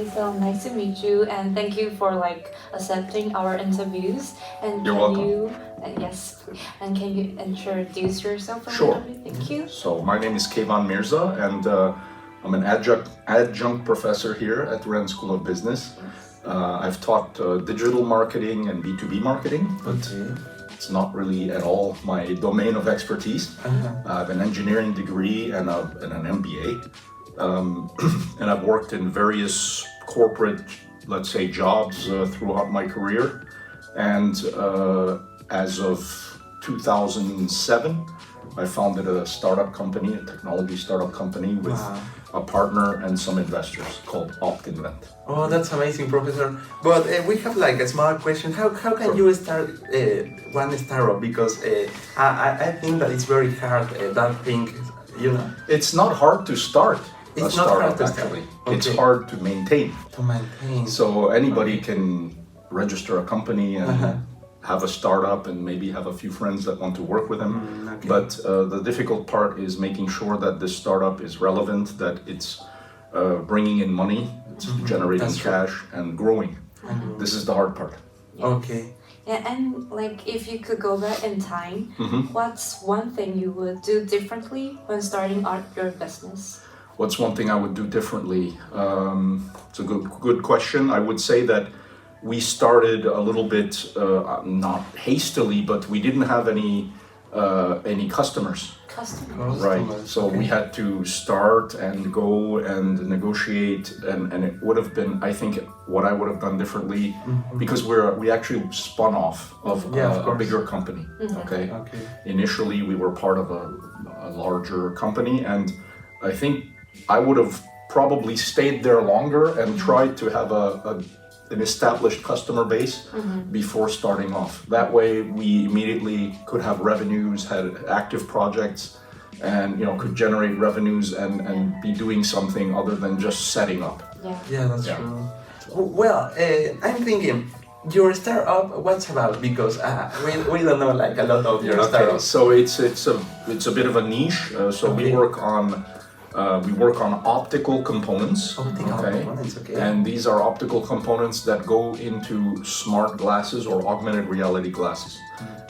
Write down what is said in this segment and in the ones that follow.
So nice to meet you, and thank you for accepting our interviews. And You're can welcome. you, yes, and can you introduce yourself a Sure. little bit? Thank you. So my name is Kayvon Mirza, and I'm an adjunct professor here at Rennes School of Business. I've taught digital marketing and B2B marketing, but it's not really at all my domain of expertise. I have an engineering degree and an MBA, and I've worked in various corporate, let's say, jobs throughout my career. And as of 2007, I founded a startup company, a technology startup company with a partner and some investors called OptInvent. Oh, that's amazing, Professor. But we have like a small question. How can you start one startup? Because I think that it's very hard, that thing, you know. It's not hard to start a It's not startup, hard to start. actually. Okay. It's hard to maintain. To maintain. So anybody can register a company and have a startup and maybe have a few friends that want to work with them. Okay. But the difficult part is making sure that this startup is relevant, that it's bringing in money, it's generating That's true. cash and growing. This is the hard part. Okay. Yeah, and if you could go back in time, what's one thing you would do differently when starting out your business? What's one thing I would do differently? It's a good question. I would say that we started a little bit, not hastily, but we didn't have any customers. Customers. Right. So we had to start and go and negotiate, and it would have been, I think, what I would have done differently, because we actually spun off of Yeah, of a course. bigger company. Okay. Okay. Initially, we were part of a larger company, and I think I would have probably stayed there longer and tried to have an established customer base before starting off. That way, we immediately could have revenues, had active projects, and could generate revenues and be doing something other than just setting up. Yeah. Yeah, that's Yeah. true. Well, I'm thinking, your startup, what's about? Because we don't know like a lot of your Okay, startups. so it's a bit of a niche. So Okay. we work on optical components. Optical components, okay. And these are optical components that go into smart glasses or augmented reality glasses.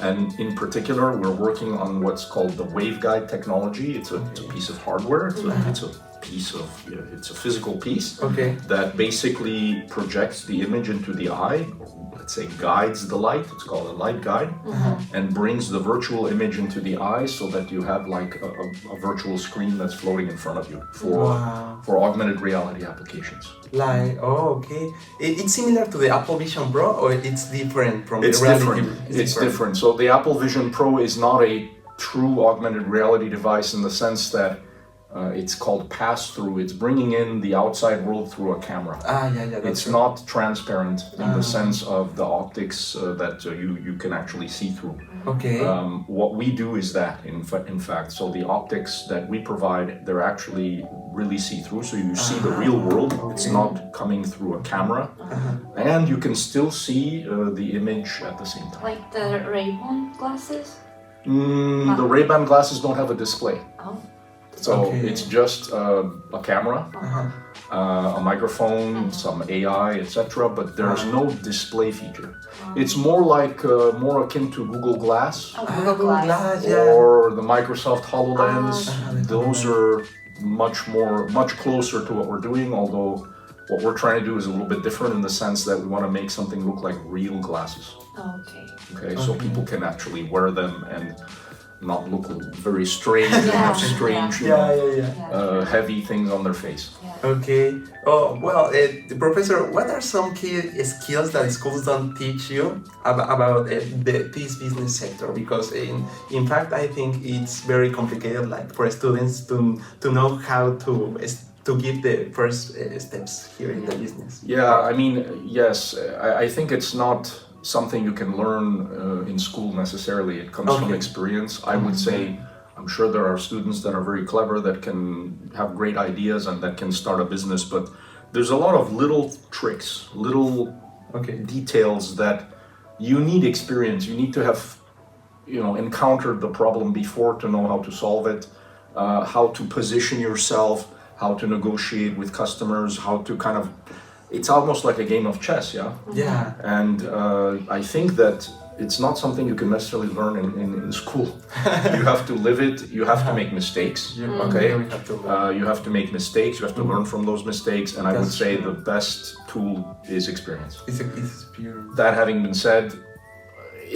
And in particular, we're working on what's called the waveguide technology. It's a piece of hardware. It's a physical piece Okay. that basically projects the image into the eye, or let's say guides the light. It's called a light guide, and brings the virtual image into the eye so that you have like a virtual screen that's floating in front of you for augmented reality applications. Like, okay. It's similar to the Apple Vision Pro, or it's different from It's the reality? different. It's different. So the Apple Vision Pro is not a true augmented reality device in the sense that it's called pass-through. It's bringing in the outside world through a camera. Yeah, that's It's true. not transparent in the sense of the optics that you can actually see through. Okay. What we do is that, in fact, so the optics that we provide, they're actually really see-through, so you see the real world. It's not coming through a camera, and you can still see the image at the same time. Like the Ray-Ban glasses? The Ray-Ban glasses don't have a display, Oh. so Okay. it's just a camera, a microphone, some AI, etc. But there's no display feature. It's more like more akin to Google Glass Google Glass. yeah. or the Microsoft HoloLens. Ah, Those are much closer to what we're doing. Although what we're trying to do is a little bit different in the sense that we want to make something look like real glasses. Okay. Okay, so people can actually wear them and not look very strange and have strange, heavy things on their face. Okay. Oh, well, Professor, what are some key skills that schools don't teach you about this business sector? Because in fact, I think it's very complicated, like for students to know how to give the first steps here in the business. Yeah, I mean, yes, I think it's not something you can learn in school necessarily. It comes from experience. I would say, I'm sure there are students that are very clever that can have great ideas and that can start a business, but there's a lot of little tricks, little details that you need experience. You need to have, encountered the problem before to know how to solve it, how to position yourself, how to negotiate with customers, how to kind of it's almost like a game of chess, yeah? Yeah. And I think that it's not something you can necessarily learn in school. You have to live it, you have to make mistakes, okay? You have to make mistakes, you have to learn from those mistakes, and I would say the best tool is experience. It's experience. That having been said,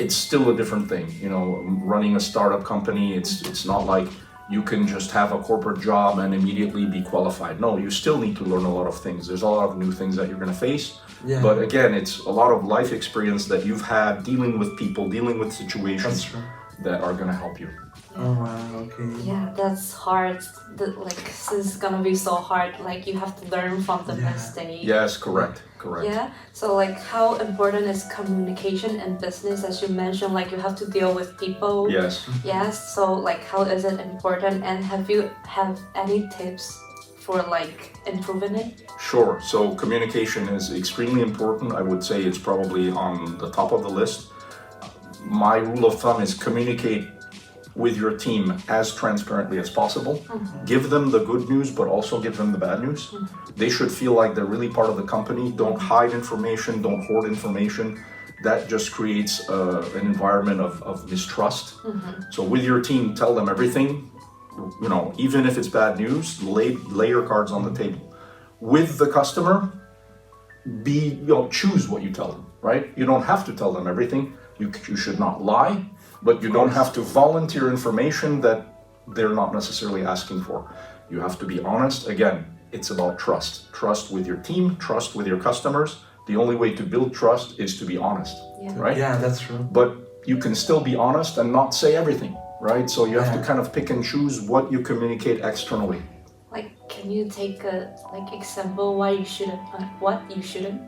it's still a different thing. You know, running a startup company, it's not like you can just have a corporate job and immediately be qualified. No, you still need to learn a lot of things. There's a lot of new things that you're going to face. Yeah. But again, it's a lot of life experience that you've had dealing with people, dealing with situations that are going to help you. Oh wow, okay. Yeah, that's hard. Like, this is gonna be so hard. Like, you have to learn from the mistake. Yes, correct. Yeah. So, like, how important is communication in business? As you mentioned, like, you have to deal with people. Yes. Yes. So, like, how is it important? And have you have any tips for like improving it? Sure. So communication is extremely important. I would say it's probably on the top of the list. My rule of thumb is communicate with your team as transparently as possible. Give them the good news, but also give them the bad news. They should feel like they're really part of the company. Don't hide information, don't hoard information. That just creates an environment of mistrust. So with your team, tell them everything. You know, even if it's bad news, lay your cards on the table. With the customer, choose what you tell them, right? You don't have to tell them everything. You should not lie, but you don't have to volunteer information that they're not necessarily asking for. You have to be honest. Again, it's about trust. Trust with your team, trust with your customers. The only way to build trust is to be honest, right? Yeah, that's true. But you can still be honest and not say everything, right? So you have to kind of pick and choose what you communicate externally. Like, can you take a example why you shouldn't, what you shouldn't?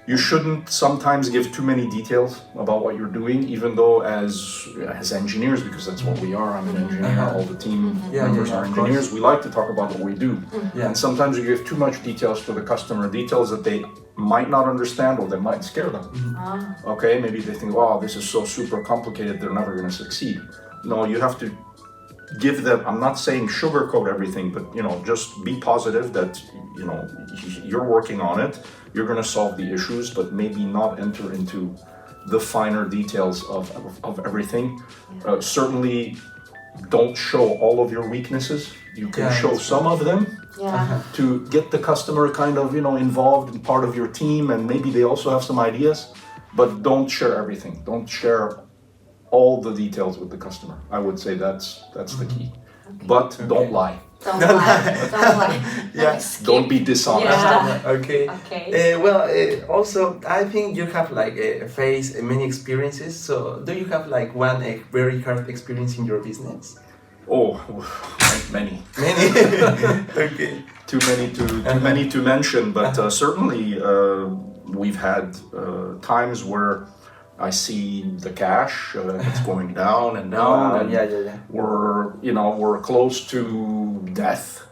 You shouldn't sometimes give too many details about what you're doing, even though as engineers, because that's what we are, I'm an engineer, all the team members are engineers, we like to talk about what we do. And sometimes you give too much details to the customer, details that they might not understand or that might scare them. Okay, maybe they think, wow, this is so super complicated, they're never going to succeed. No, you have to give them, I'm not saying sugarcoat everything, but just be positive that you're working on it, you're going to solve the issues, but maybe not enter into the finer details of everything. Certainly don't show all of your weaknesses. You can show some of them to get the customer kind of involved in part of your team, and maybe they also have some ideas, but don't share everything. Don't share all the details with the customer. I would say that's the key. But don't lie. Don't lie. Don't lie. Don't be dishonest. Okay. Also, I think you have faced many experiences. So, do you have one very hard experience in your business? Oh, many. Many. Okay. Too many to mention, but certainly we've had times where I see the cash, it's going down and down. We're close to death,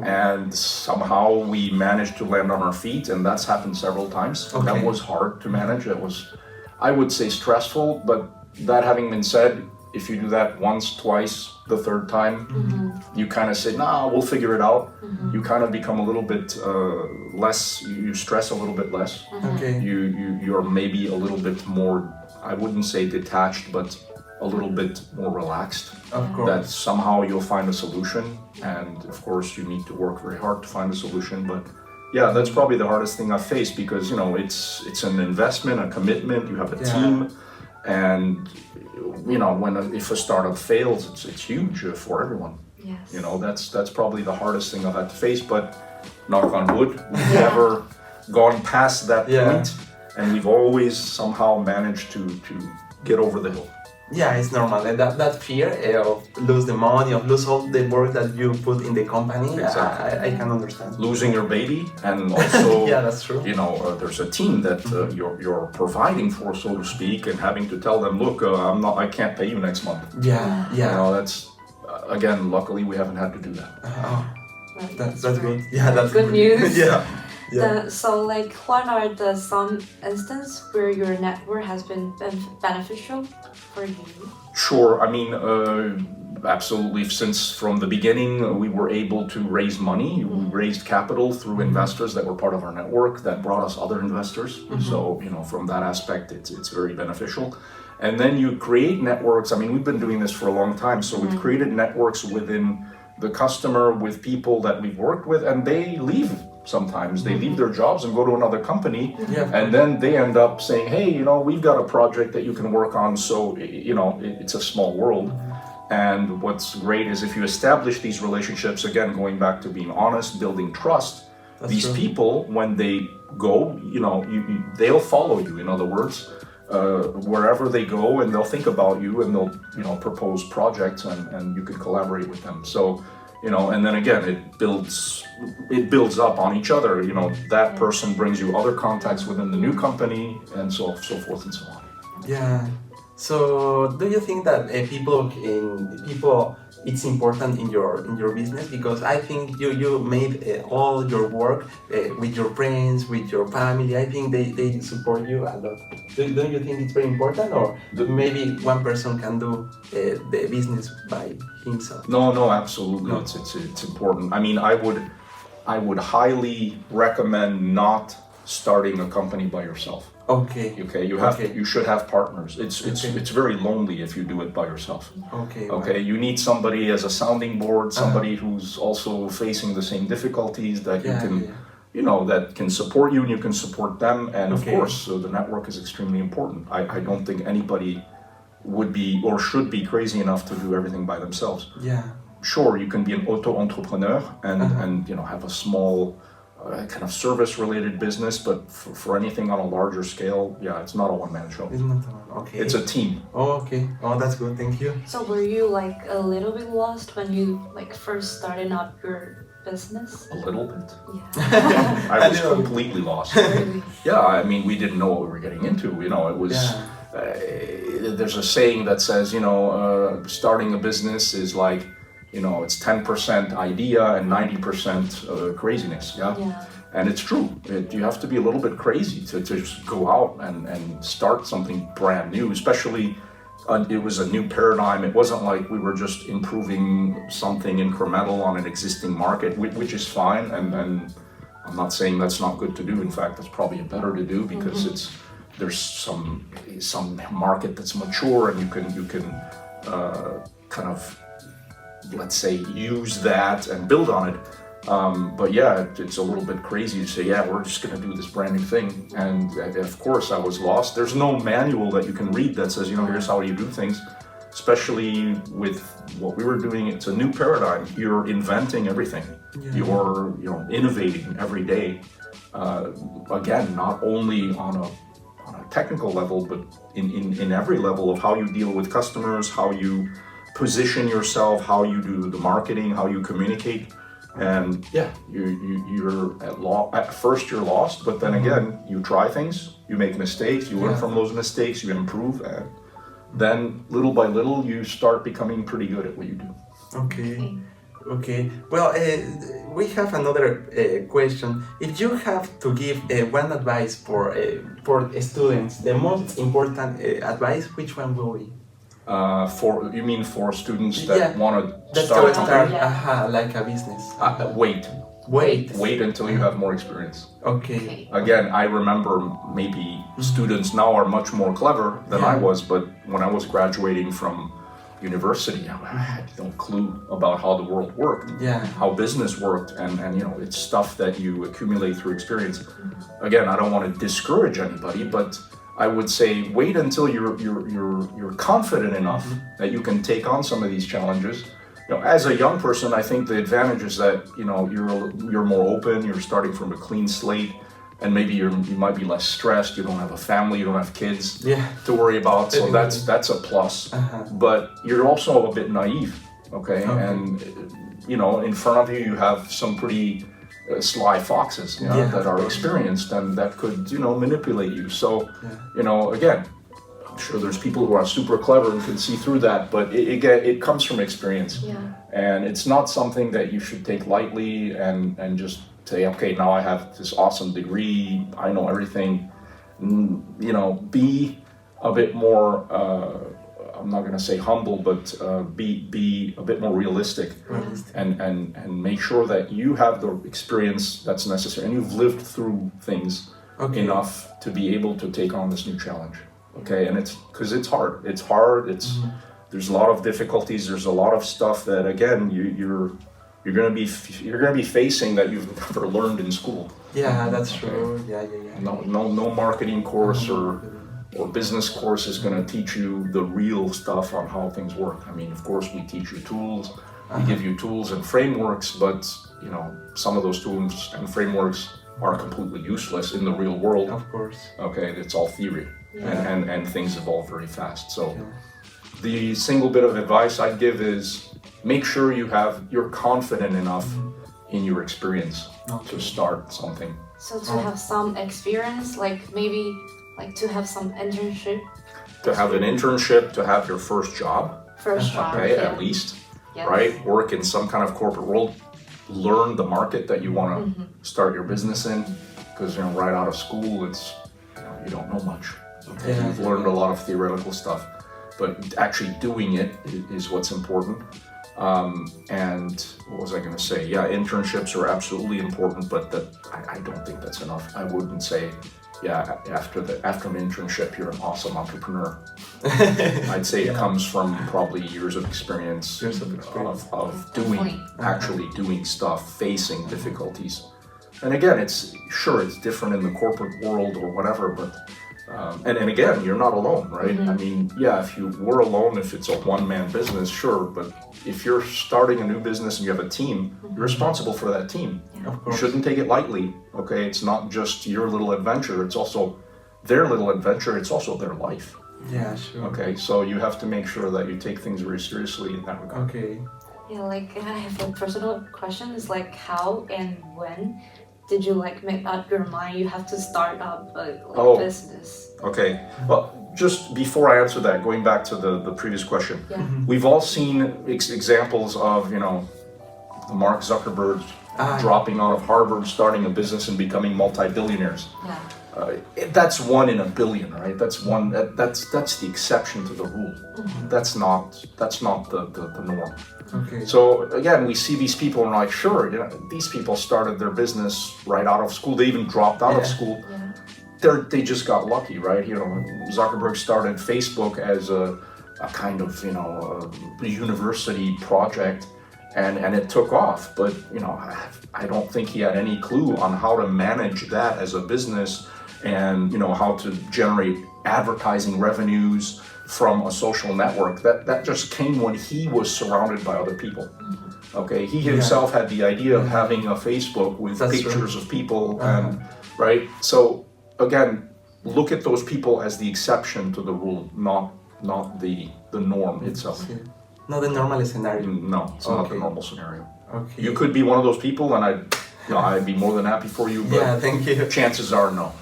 and somehow we managed to land on our feet, and that's happened several times. Okay. That was hard to manage. That was, I would say, stressful, but that having been said, if you do that once, twice, the third time, you kind of say, nah, we'll figure it out. You kind of become a little bit less, you stress a little bit less. Okay. You're maybe a little bit more, I wouldn't say detached, but a little bit more relaxed. Of course. That somehow you'll find a solution, and of course you need to work very hard to find a solution, but yeah, that's probably the hardest thing I've faced, because it's an investment, a commitment, you have a team, and if a startup fails, it's huge for everyone. Yes. That's probably the hardest thing I've had to face, but knock on wood, we've never gone past that point, and we've always somehow managed to get over the hill. Yeah, it's normal, and that fear of lose the money, of lose all the work that you put in the company, exactly. I can understand. Losing your baby, and also yeah, that's true. There's a team that you're providing for, so to speak, and having to tell them, look, I can't pay you next month. Yeah. That's again, luckily we haven't had to do that. That's good. Yeah, that's good news. Yeah. So, what are some instances where your network has been beneficial for you? Sure. I mean, absolutely. Since from the beginning, we were able to raise money. We raised capital through investors that were part of our network that brought us other investors. So, from that aspect, it's very beneficial. And then you create networks. I mean, we've been doing this for a long time. So we've created networks within the customer with people that we've worked with, and they leave. Sometimes they leave their jobs and go to another company, and then they end up saying, hey, we've got a project that you can work on. So, it's a small world. And what's great is if you establish these relationships, again, going back to being honest, building trust, these people, when they go, they'll follow you, in other words, wherever they go, and they'll think about you, and they'll, propose projects, and you can collaborate with them. So, and then again, it builds up on each other. That person brings you other contacts within the new company, and so forth and so on. Yeah. So, do you think that people, it's important in your business? Because I think you made all your work with your friends, with your family. I think they support you a lot. Don't you think it's very important, or maybe one person can do the business by himself? No, absolutely. No. It's important. I mean, I would highly recommend not starting a company by yourself. Okay. You should have partners. It's very lonely if you do it by yourself. Okay. You need somebody as a sounding board, somebody who's also facing the same difficulties that you can, that can support you, and you can support them. And of course, so the network is extremely important. I don't think anybody would be or should be crazy enough to do everything by themselves. Yeah. Sure, you can be an auto-entrepreneur and have a small kind of service-related business, but for anything on a larger scale, it's not a one-man show. It's not a one. Okay. It's a team. Oh, okay. Oh, that's good. Thank you. So were you like a little bit lost when you first started up your business? A little bit. Yeah. I was completely lost. Really? Yeah, I mean, we didn't know what we were getting into. It was. There's a saying that says, starting a business is like, it's 10% idea and 90% craziness. Yeah. And it's true. You have to be a little bit crazy to just go out and start something brand new, especially it was a new paradigm. It wasn't like we were just improving something incremental on an existing market, which is fine. And I'm not saying that's not good to do. In fact, that's probably better to do because there's some market that's mature, and you can kind of, let's say, use that and build on it. But it's a little bit crazy to say, we're just going to do this brand new thing. And of course, I was lost. There's no manual that you can read that says, here's how you do things. Especially with what we were doing, it's a new paradigm. You're inventing everything. You're innovating every day. Again, not only on a technical level, but in every level of how you deal with customers, how you position yourself, how you do the marketing, how you communicate. And you're at first you're lost, but then again, you try things, you make mistakes, you learn from those mistakes, you improve, and then little by little you start becoming pretty good at what you do. Okay. Well, we have another question. If you have to give one advice for students, the most important advice, which one will be? You mean for students that want to start something? Like a business. Wait until you have more experience. Okay. Again, I remember maybe students now are much more clever than I was, but when I was graduating from university, I had no clue about how the world worked, how business worked, and it's stuff that you accumulate through experience. Again, I don't want to discourage anybody, but I would say wait until you're confident enough that you can take on some of these challenges. As a young person, I think the advantage is that you're more open. You're starting from a clean slate, and maybe you might be less stressed. You don't have a family. You don't have kids to worry about. So that's a plus. But you're also a bit naive. Okay. And in front of you have some pretty sly foxes that are experienced and that could manipulate you. So again, I'm sure there's people who are super clever and can see through that, but it comes from experience, and it's not something that you should take lightly and just say, okay, now I have this awesome degree, I know everything. Be a bit more I'm not going to say humble, but be a bit more realistic, and make sure that you have the experience that's necessary and you've lived through things enough to be able to take on this new challenge. Okay, and it's because it's hard. It's hard. There's a lot of difficulties. There's a lot of stuff that again you're going to be facing that you've never learned in school. Yeah, that's true. No marketing course or business course is going to teach you the real stuff on how things work. I mean, of course, we teach you tools, we give you tools and frameworks, but you know, some of those tools and frameworks are completely useless in the real world. Of course. Okay, it's all theory, and things evolve very fast. So, the single bit of advice I'd give is make sure you're confident enough in your experience to start something. So to have some experience, like maybe like to have some internship. To have an internship, to have your first job. Okay, at least, right? Work in some kind of corporate world. Learn the market that you want to start your business in, because you know, right out of school, it's you don't know much. Okay, you've learned a lot of theoretical stuff, but actually doing it is what's important. And what was I going to say? Yeah, internships are absolutely important, but I don't think that's enough. I wouldn't say, after an internship, you're an awesome entrepreneur. I'd say it comes from probably years of experience, of actually doing stuff, facing difficulties. And again, it's different in the corporate world or whatever, but and again, you're not alone, right? I mean, if you were alone, if it's a one-man business, sure, but if you're starting a new business and you have a team, you're responsible for that team. You shouldn't take it lightly, okay? It's not just your little adventure, it's also their little adventure, it's also their life. Yeah, sure. Okay, so you have to make sure that you take things very seriously in that regard. Okay. Yeah, like I have a personal question, is like how and when did you like make up your mind you have to start up a business? Okay, well, just before I answer that, going back to the previous question, we've all seen examples of, you know, Mark Zuckerberg dropping out of Harvard, starting a business and becoming multi-billionaires. That's one in a billion, right? That's the exception to the rule. That's not the norm. Okay. So again, we see these people and we're like, sure, you know, these people started their business right out of school. They even dropped out of school. They just got lucky, right? You know, Zuckerberg started Facebook as a kind of, you know, a university project, and it took off. But you know, I don't think he had any clue on how to manage that as a business, and you know, how to generate advertising revenues from a social network. That just came when he was surrounded by other people. Okay, he himself had the idea of having a Facebook with pictures of people, and right. So again, look at those people as the exception to the rule, not the norm itself. Not the normal scenario. No, it's not the normal scenario. Okay. You could be one of those people, and I'd be more than happy for you. But thank you. Chances are no.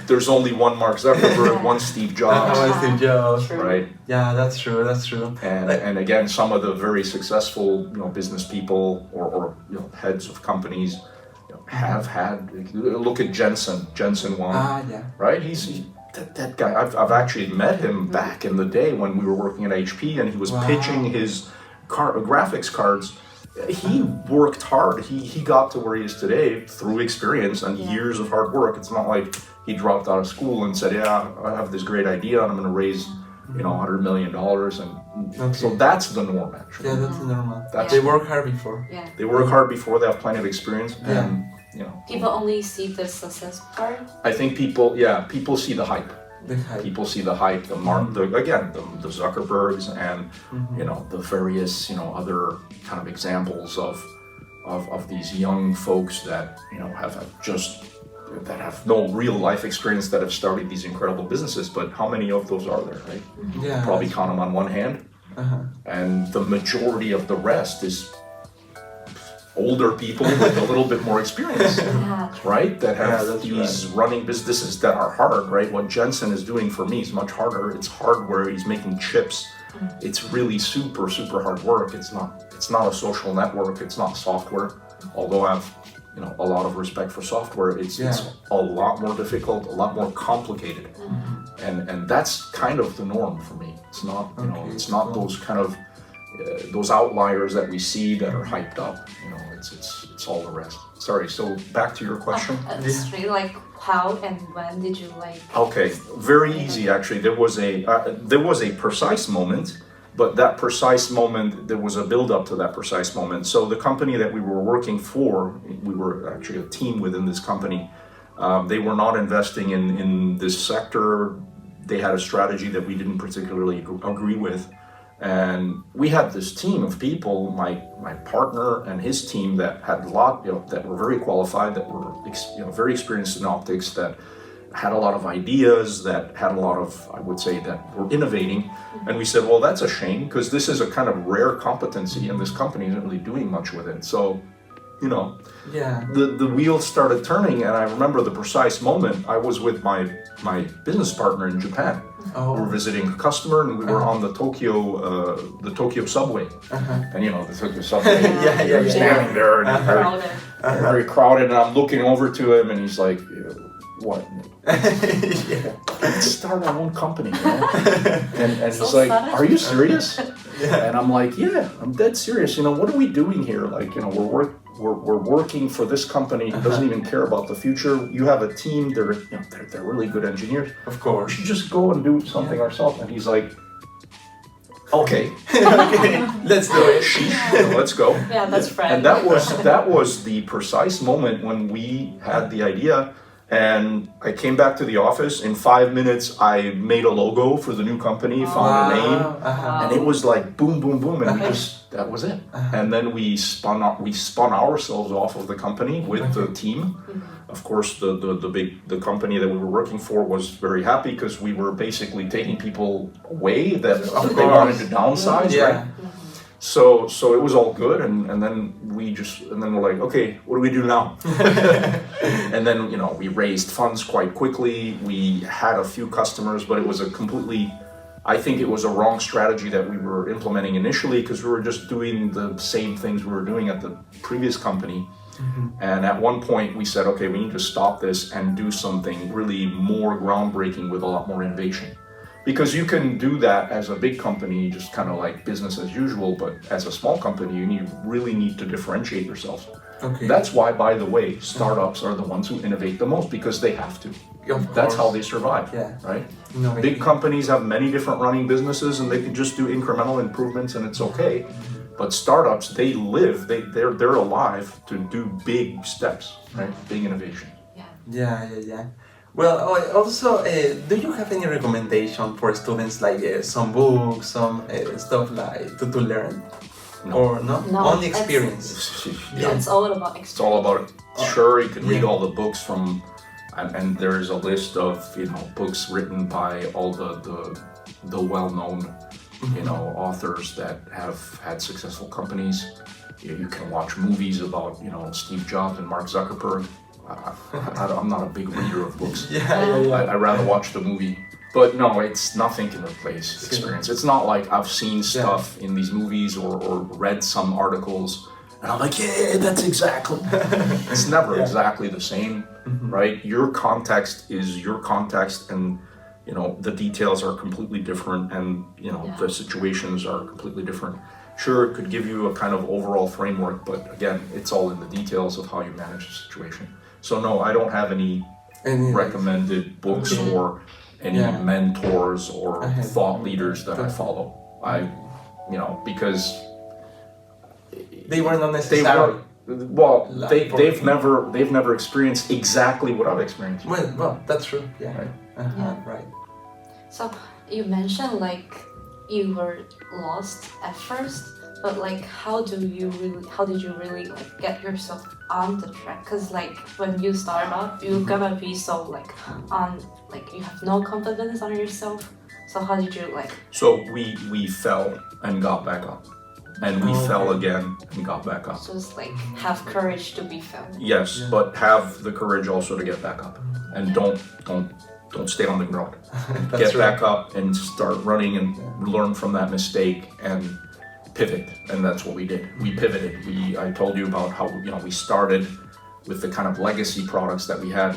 There's only one Mark Zuckerberg, one Steve Jobs. Steve Jobs. Right? Yeah, that's true. And again, some of the very successful, you know, business people or you know, heads of companies, you know, have had. Look at Jensen Huang. Right? He's that guy. I've actually met him back in the day when we were working at HP, and he was pitching his graphics cards. He worked hard. He got to where he is today through experience and years of hard work. It's not like he dropped out of school and said, I have this great idea and I'm going to raise, you know, $100 million. And so that's the norm, actually. Yeah, that's the normal. They work hard before. Yeah. They work hard before, they have plenty of experience. And, you know. People only see the success part? I think people see the hype. People see the hype, the Zuckerbergs and you know, the various, you know, other kind of examples of these young folks that, you know, that have no real life experience, that have started these incredible businesses. But how many of those are there, right? Probably count them on one hand. And the majority of the rest is older people with a little bit more experience, right? That have these running businesses that are hard, right? What Jensen is doing for me is much harder. It's hardware. He's making chips. It's really super, super hard work. It's not a social network. It's not software. Although I have, you know, a lot of respect for software, it's a lot more difficult, a lot more complicated. and that's kind of the norm for me. It's not, you know, Okay, it's not cool. those kind of those outliers that we see that are hyped up. You know, it's all the rest. Sorry. So back to your question. It's really like how and when did you like? Okay, very easy actually. There was a precise moment, but that precise moment, there was a build up to that precise moment. So the company that we were working for, we were actually a team within this company. They were not investing in this sector. They had a strategy that we didn't particularly agree with. And we had this team of people, my partner and his team, that had a lot, you know, that were very qualified, that were very experienced in optics, that had a lot of ideas, that had a lot of, I would say, that were innovating. And we said, well, that's a shame because this is a kind of rare competency and this company isn't really doing much with it. So, you know, the wheels started turning, and I remember the precise moment. I was with my business partner in Japan. We were visiting a customer, and we were on the Tokyo subway. And you know, the Tokyo subway, you're standing there and very crowded, and I'm looking over to him, and he's like, what? Let's start our own company, you know? And he's like, are you serious? And I'm like, yeah, I'm dead serious. You know, what are we doing here? Like, you know, we're working for this company who doesn't even care about the future. You have a team, they're really good engineers. Of course. We should just go and do something ourselves. And he's like, okay, let's do it. Let's go. Yeah, that's right. And that was the precise moment when we had the idea. And I came back to the office. In 5 minutes, I made a logo for the new company, found a name, and it was like boom, boom, boom, and that was it. And then we spun ourselves off of the company with the team. Of course, the company that we were working for was very happy because we were basically taking people away that they wanted to downsize, right? So it was all good, and then we're like, okay, what do we do now? And then, you know, we raised funds quite quickly. We had a few customers, but it was I think it was a wrong strategy that we were implementing initially because we were just doing the same things we were doing at the previous company. And at one point we said, okay, we need to stop this and do something really more groundbreaking with a lot more innovation. Because you can do that as a big company, just kind of like business as usual, but as a small company, you really need to differentiate yourselves. Okay. That's why, by the way, startups are the ones who innovate the most because they have to. That's how they survive, right? Big companies have many different running businesses and they can just do incremental improvements and it's okay. But startups, they're alive to do big steps, right? Big innovation. Yeah. Well, also, do you have any recommendation for students, like some books, some stuff like to learn? No. Or no? Only experience. It's all about experience. It's all about it. Sure, you can read all the books from, and there's a list of, you know, books written by all the well-known, you know, authors that have had successful companies. You can watch movies about, you know, Steve Jobs and Mark Zuckerberg. I'm not a big reader of books. I'd rather watch the movie. But no, it's nothing can replace experience. It's not like I've seen stuff in these movies or read some articles and I'm like, yeah, that's exactly. It's never exactly the same, right? Your context is your context, and you know the details are completely different, and you know the situations are completely different. Sure, it could give you a kind of overall framework, but again, it's all in the details of how you manage the situation. So no, I don't have any recommended books or any mentors or thought leaders that I follow. Because they were not necessary. They've never experienced exactly what I've experienced. Well, that's true. Yeah. Right. So you mentioned like you were lost at first, but like how did you really like get yourself on the track? Because like when you start out, you're gonna be so like you have no confidence on yourself. So how did you like? So we fell and got back up, and we fell again and got back up. So it's like have courage to be fell. Yes, but have the courage also to get back up, and don't stay on the ground. Get back up and start running and learn from that mistake and pivot. And that's what we did. We pivoted. I told you about how we started with the kind of legacy products that we had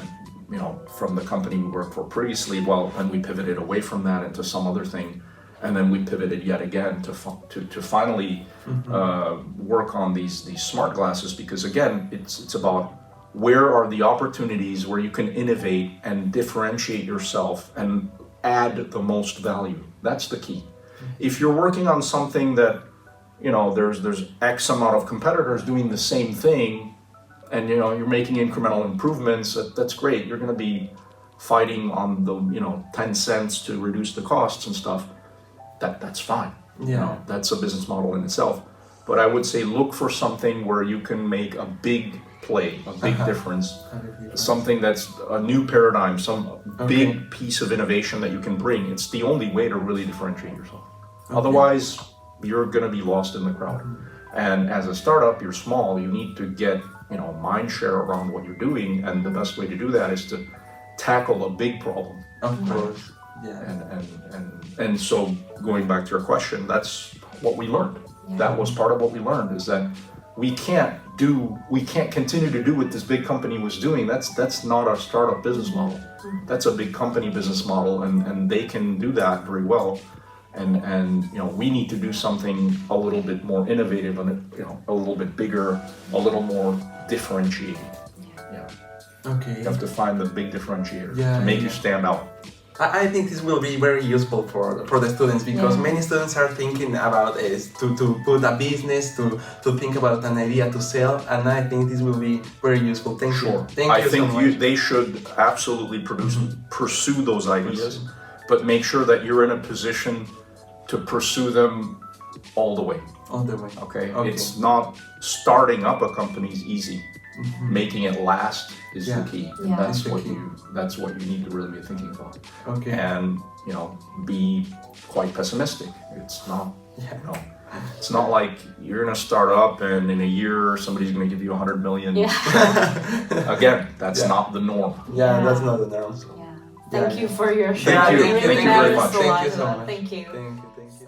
from the company we worked for previously. Well, then we pivoted away from that into some other thing, and then we pivoted yet again to finally work on these smart glasses, because again, it's about where are the opportunities where you can innovate and differentiate yourself and add the most value. That's the key. If you're working on something that, there's X amount of competitors doing the same thing, and you're making incremental improvements, that's great. You're going to be fighting on the 10 cents to reduce the costs and stuff. That's fine. That's a business model in itself. But I would say look for something where you can make a big play, a big difference, something that's a new paradigm, some big piece of innovation that you can bring. It's the only way to really differentiate yourself. Otherwise, you're going to be lost in the crowd. And as a startup, you're small, you need to get mind share around what you're doing, and the best way to do that is to tackle a big problem. Of course. Yeah. And so going back to your question, that's what we learned. That was part of what we learned, is that we can't continue to do what this big company was doing. That's not a startup business model. That's a big company business model, and they can do that very well. And we need to do something a little bit more innovative and a little bit bigger, a little more differentiating. Okay. You have to find the big differentiator to make you stand out. I think this will be very useful for the students, because many students are thinking about to put a business, to think about an idea to sell, and I think this will be very useful. Thank you. Thank you so much. They should absolutely pursue those ideas, but make sure that you're in a position to pursue them all the way. All the way. Okay? It's not starting up a company is easy. Making it last is the key. That's what you need to really be thinking about. Okay. And be quite pessimistic. It's not it's not like you're gonna start up and in a year somebody's gonna give you 100 million. Again, that's not the norm. That's not the norm. Thank you for your sharing. Thank you very much. Thank you so much. Thank you. Thank you.